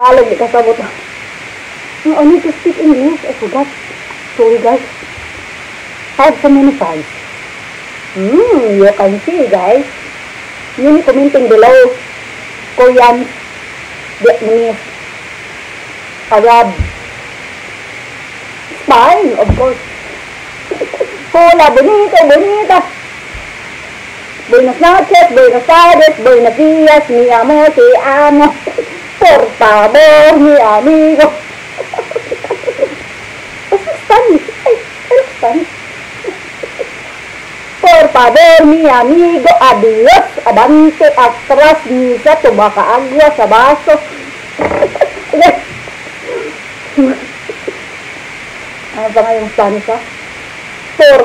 Alam di kasabot. No, I need to speak English. I forgot. Sorry guys. I have so many fans. You can see guys. You need commenting below. Korean, Vietnamese, Arab, Spanish, of course. Hola, bonita, bonita. Buenas noches, buenas tardes, buenos días, mi amor, te amo. Por favor, mi amigo. What's Spanish? Ay, ano Spanish? Por favor, mi amigo, adios, abante, atras, misa, tumaka agua sa baso. Ano ba nga yung Spanish, ha? Por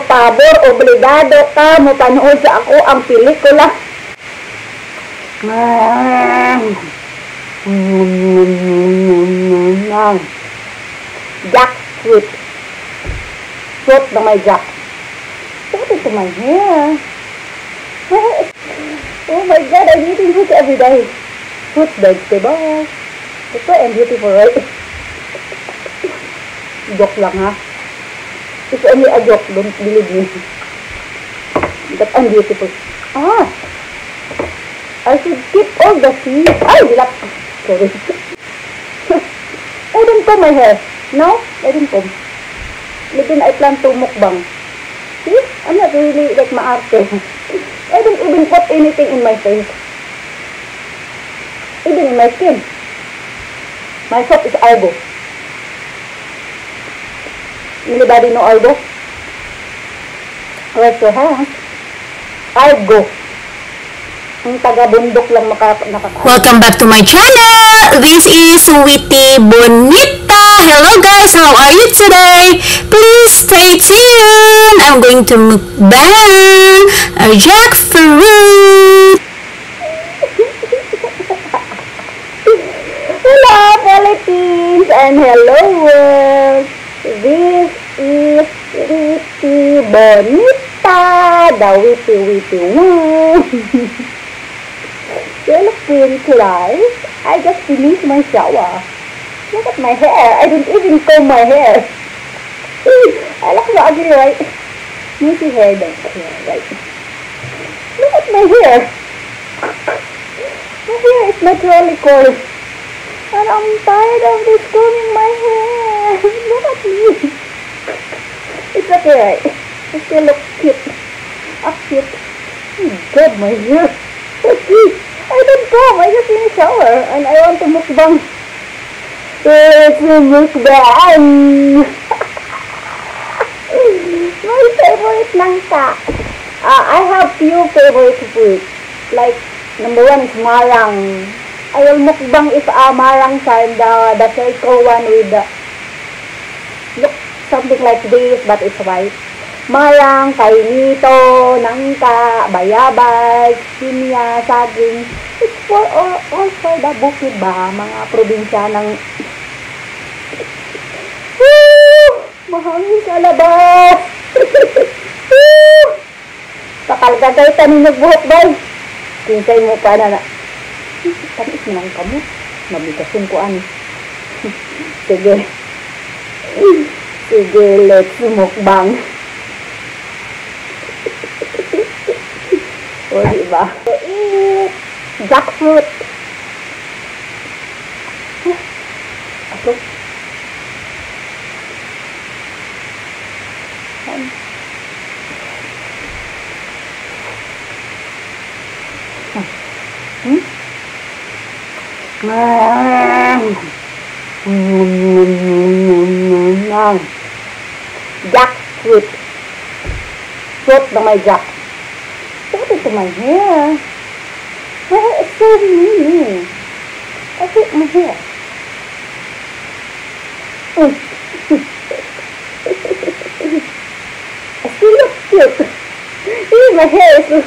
favor, obligado ka mo panood sa ako ang pelikula. Jackfruit. Fruit na may jack. What is my hair? Oh my god, I'm eating fruit every day. Fruit, vegetables. That's why I'm beautiful, right? Joke lang, ha? It's only a joke, don't believe me. But I'm beautiful. I should keep all the seeds. Ay, dilap. Sorry. I didn't comb my hair. No, I didn't comb. Then I plan to mukbang. See? I'm not really like maarte. I don't even put anything in my face. Even in my skin. My soap is Argo. Anybody know Argo? Raise your hands. Argo. Ang taga-bundok lang nakaka. Welcome back to my channel. This is Sweetie Bonita. Hello guys, how are you today? Please stay tuned. I'm going to mukbang a jackfruit. Hello Philippines and hello world. This is Sweetie Bonita, the witty one. You look pretty tonight. I just finished my shower. Look at my hair. I don't even comb my hair. I look so ugly, right? Messy hair though. Yeah, right. Look at my hair. My hair is naturally coarse. And I'm tired of this combing my hair. Look at me. It's okay, right? I still look cute. Cute. Oh God, my hair. I don't comb. I just in the shower. And I want to mukbang. It's a mukbang. My favorite nangka. I have few favorite foods. Like, number one is marang. I will mukbang if marang time, the circle one with the, look, something like this, but it's white. Marang, kainito, nangka, bayabas, pinya, saging. It's for all for the bukid ba, mga probinsya ng mahangin sa labas. Pakalgagay tanin nagbuhok ba? Kinsay mo pa na tamis mo lang kamo. Mabigasin ko ani. Sige. Sige, let's mukbang. O, diba? Eat jackfruit. Ako. Jackfruit. Fruit na may jack. Look at my hair. My hair is so mini. I hate my hair. I still look cute. Even my hair is so...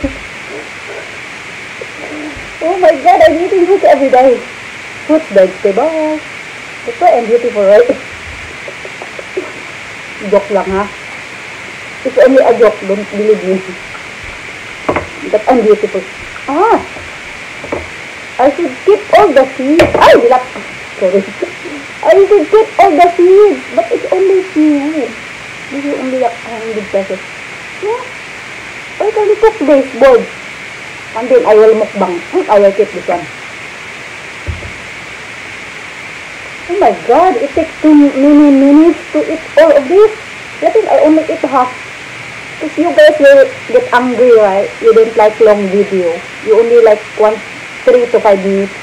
Oh my god, I'm eating fruit every day. Fruit, vegetables. That's why I'm beautiful, right? Joke lang, ha? It's only a joke, don't believe me. But I'm beautiful. I should keep all the seeds. Ay, dilap. Sorry. I should keep all the seeds. But it's only here. This is only like 100 pesos. Yeah. I can cook this board. And then I will mukbang. I will keep this one. Oh my god, it takes too many minutes to eat all of this. I think I only eat half. Because you guys will get angry, right? You don't like long video. You only like 3 to 5 minutes.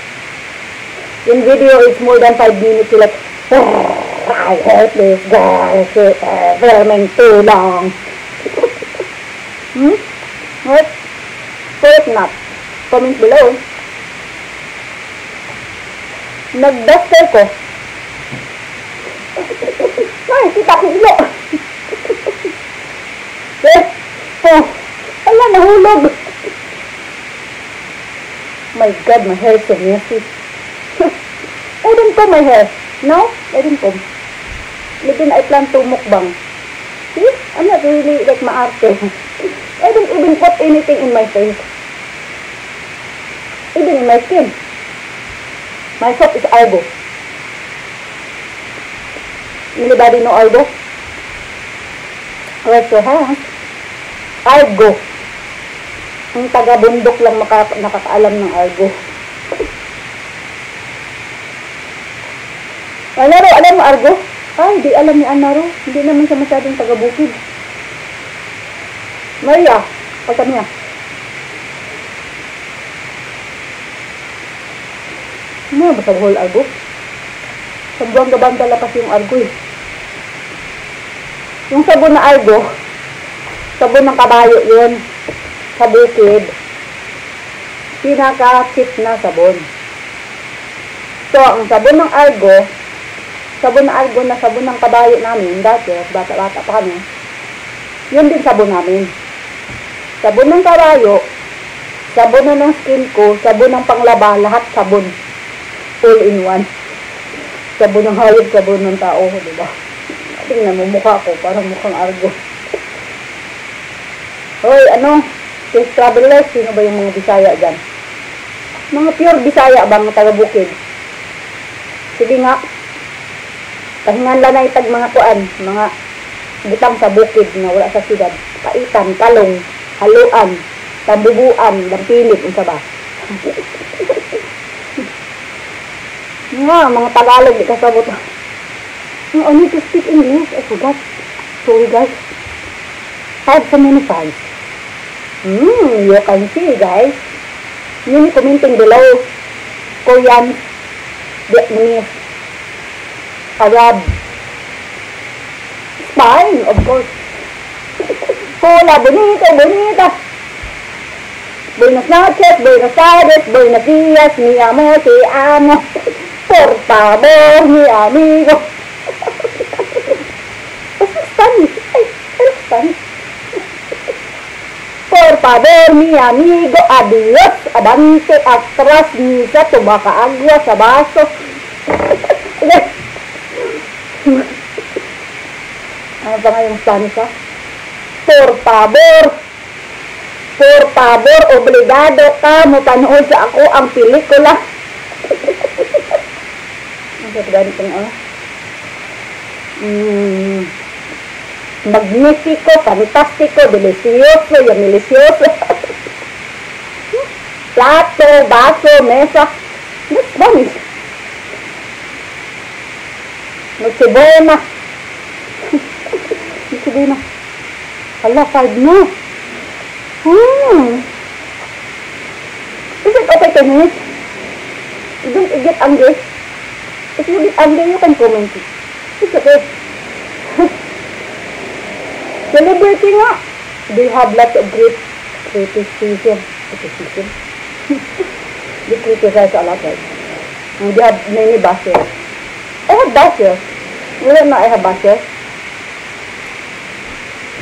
In video, it's more than 5 minutes. You're like, I hate this guy. Filming too long. What? Hope not. Comment below. Nag-duster ko. Ay, kita ko ilo. Ala, nahulog. My God, my hair is so messy. I didn't comb my hair. No, I didn't comb. Then I plan to mukbang. See? I'm not really like maarte. I don't even put anything in my face. Even in my skin. My soap is Argo. Anybody know Argo? Raise your hands. Argo. Ang taga-bundok lang nakakaalam ng Argo. Anaro, alam mo Argo? Ay, di alam ni Anaro. Hindi naman siya masyadong taga-bukid. Maria, pagka niya. Ano ba sa buhol Argo? Sa buwang gabanda lapas yung Argo eh. Yung sabon na Argo, sabon ng kabayo yun. Sa bukid. Pinaka-cheap na sabon. So, ang sabon ng Argo, sabon ng kabayo namin, dati, bata-bata pa kami, yun din sabon namin. Sabon ng kabayo, sabon na ng skin ko, sabon ng panglaba, lahat sabon. All in one. Sabon ng hayop, sabon ng tao, diba? Tingnan mo, mukha ko, parang mukhang Argo. Hoy, safe travelers, sino ba yung mga Bisaya dyan? Mga pure Bisaya ba, mga taga-bukid? Sige nga, pahingan lang na itag mga kuan, mga butang sa bukid na wala sa siyudad. Paitan, kalong, haluan, tambubuan, lampilit, unsa ba? Nga, mga Tagalog, di kasabot. I need to speak English. I forgot. Sorry guys. I have so many fans. You can see guys. Yun commenting below. Korean, Vietnamese, Arab, Spain, of course. Hola, bonito, bonita. Buenas noches, buenas tardes, buenos días, mi amor, te amo. Por favor, mi amigo. Spanish. Ay, Spanish. Por favor, mi amigo, adios, avante, atras, misa, tumaka agua sa baso. Ano ba nga yung Spanish, ha? Por favor, obligado ka mo panood sa ako ang pelikula. Ang ganda nito nga, magnifico, fantastico, delicioso, y delicioso. Plato, vaso, mesa. That's Spanish. Nochebona. Nochebona. Hala, 5 na. Is it okay to me? Don't get angry. If you get angry, you can comment it. It's okay. Celebrity nga. They have lots of great criticism. They criticize a lot, right? And they have many bashers. I have bashers. You don't know I have bashers?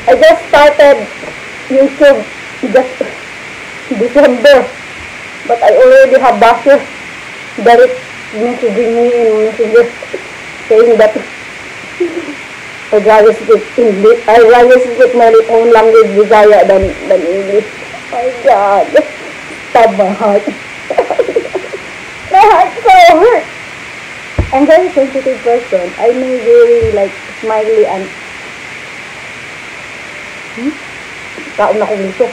I just started YouTube just December. But I already have bashers direct messaging me in Messenger saying that I'd rather speak English. I'd rather speak my own language, Bisaya, than English. Oh my God. Stab my heart. I'm very sensitive person. I may very like smiley and kaon na kong gusto.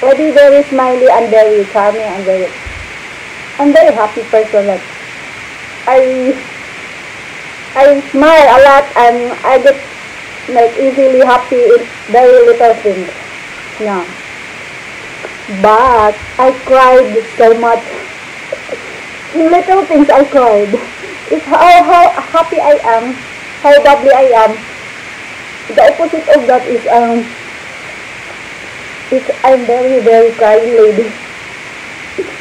I be very smiley and very charming and I'm very happy person. Like I smile a lot and I get like easily happy in very little things. Yeah. But I cried so much. In little things I cried. It's how happy I am, how bubbly I am. The opposite of that is I'm very very crying lady.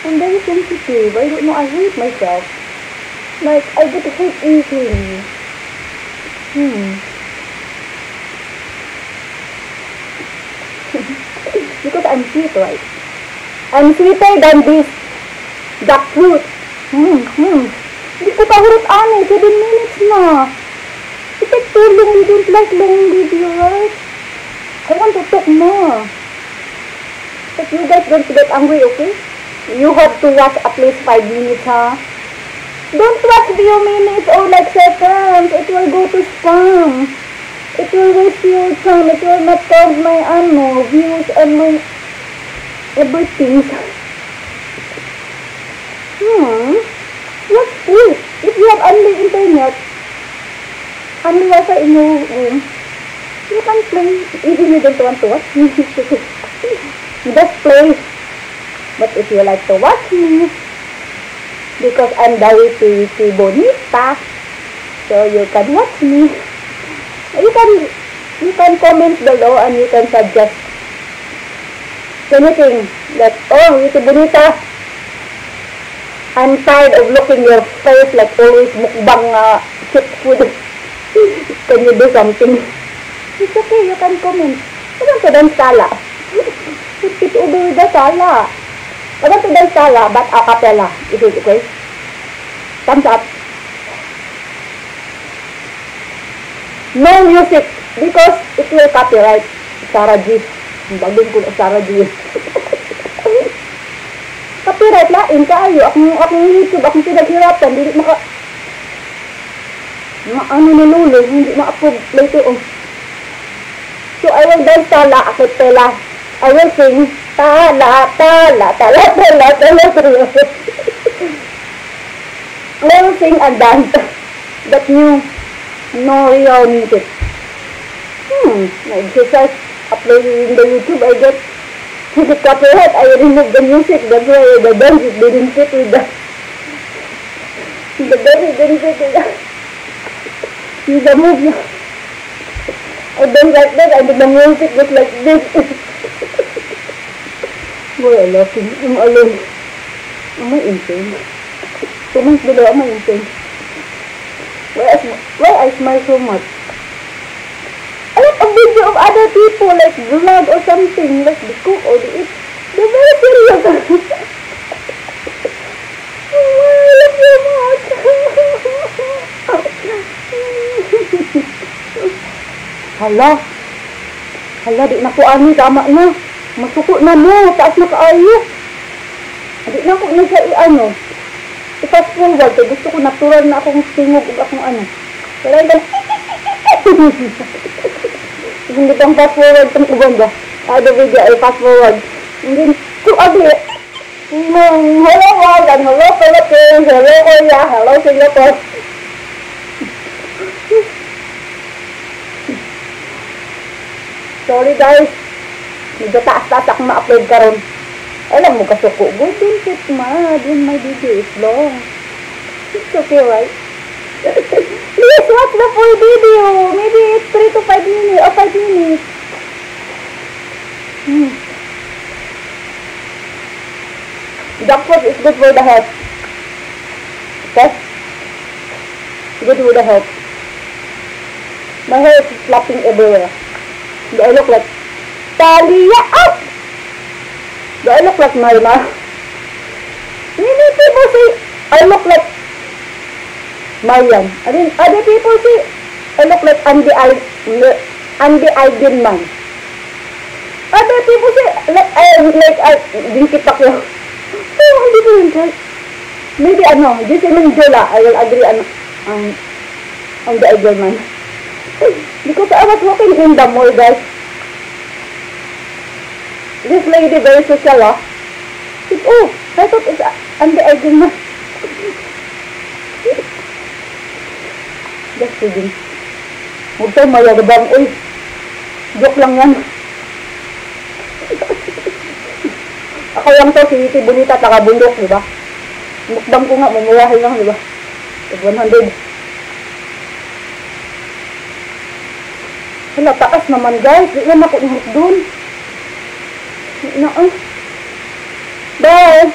I'm very sensitive. I don't know. I hate myself. Like I get hurt easily. Because I'm sweet, right? I'm sweeter than this jackfruit. Hindi ko pahurot ani. 7 minutes na. It takes too long. We don't like long video, right? I want to talk more. But you guys don't get angry, okay? You have to watch at least 5 minutes, huh? Don't watch few minutes or like seconds. It will go to spam. It will waste your time. It will not count my views and my everything. What's free? If you have only internet, only Wi-Fi in your room, you can play. Even you don't want to watch me, just play. But if you like to watch me, because I'm very pretty bonita, so you can watch me. You can comment below and you can suggest anything like, oh, pretty bonita, I'm tired of looking your face like always mukbang cheap food. Can you do something? It's okay, you can comment. I want to dance sala. Put it over with the sala. I want to dance sala, but a cappella. Is it okay? Thumbs up. No music, because it will copyright. Sarah G. Bagin ko na Sarah G. Copyright lain kaayo. Akong YouTube, akong pinaghirapan. Hindi nilulog. Hindi ma-upload later on. So, I will dance tala, acapella. I will sing tala, tala, tala, tala, tala, tala. I will sing and dance. That new, no real music. Exercise, uploading in the YouTube, I get copyright. I remove the music. That's why the dance didn't fit with the dance didn't fit with the move. I dance like that, and the music was like this. Boy, I love him. I'm alone. Am I insane? 2 months below, am I insane? Why I smile so much? I like a video of other people, like vlog or something, like they cook or they eat. They're very serious. Oh, I love you much. Hala, di na ko ani, tama na. Masuko na mo, taas na kaayo. Di na ko na siya i-fast forward. So, gusto ko natural na akong singog o akong Pero hanggang hindi kang fast forward itong uban ba? The video ay fast forward. Hindi too ugly. Hello world and hello Philippines, hello Korea, hello Singapore. Sorry guys. Medyo taas-taas akong ma-upload karon. Alam mo kasuko. Go don't get mad when my video is long. It's okay, right? Please watch the full video. Maybe it's 3 to 5 minutes or 5 minutes. Jackfruit is good for the health. Okay? Good for the health. My hair is flopping everywhere. Do I look like Talia? Out! Do I look like Marma? Many people say I look like Marian. I mean, other people say I look like Andy Eigenman. Other people say like Dinky Pacquiao. So, different, right? Maybe Giselle Jola, I will agree ang the Eagle man. Because I was walking in the mall, guys. This lady, very social, ah. Said, oh, I thought it's ang the Eagle man. Just kidding. Huwag tayo mayagabang. Uy, joke lang yan. Ako lang to, si Witty Bonita, takabundok, di ba? Mukbang ko nga, mumurahin lang, di ba? 100. Hala, taas naman, guys. Di naman ako ihok dun. Bye!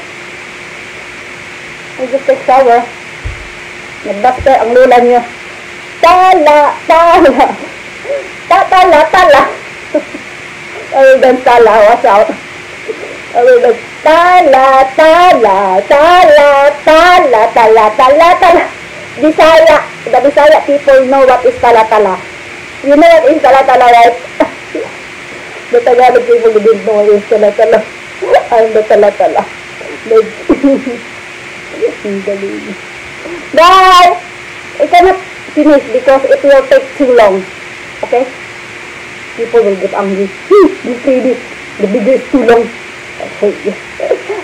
I just take shower. Nagbaste ang lula niyo. Tala! Tala! Tala! Tala! I will dance tala. Watch out. I will dance tala! Tala! Tala! Tala! Tala! Tala! Tala! Bisaya. The Bisaya people know what is tala tala. You know what is tala tala, right? The Tagalog people didn't know what is tala tala. I'm the tala tala. Guys, I cannot finish because it will take too long. Okay? People will get angry. This lady, the video is too long. I hate you.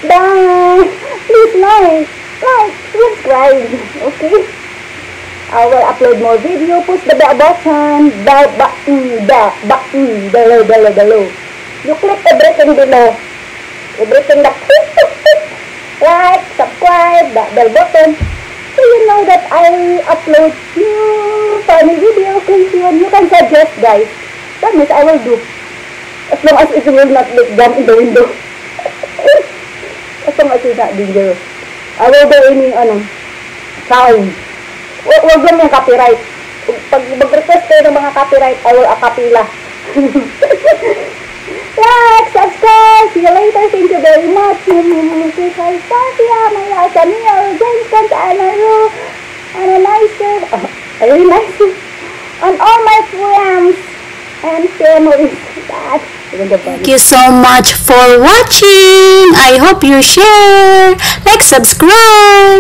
Bye. Please like, subscribe. Okay? I will upload more video. Push the bell button. Below. You click everything below. Everything that like, subscribe, the bell button. So you know that I upload new funny videos. You can suggest, guys. That means I will do. As long as it will not make jump in the window. As long as it's not dangerous. I will do any sound. Huwag lang yung copyright. Pag mag-request kayo ng mga copyright, I will acapella. Like, subscribe. See you later. Thank you very much. And all my friends and families. Thank you so much for watching. I hope you share, like, subscribe.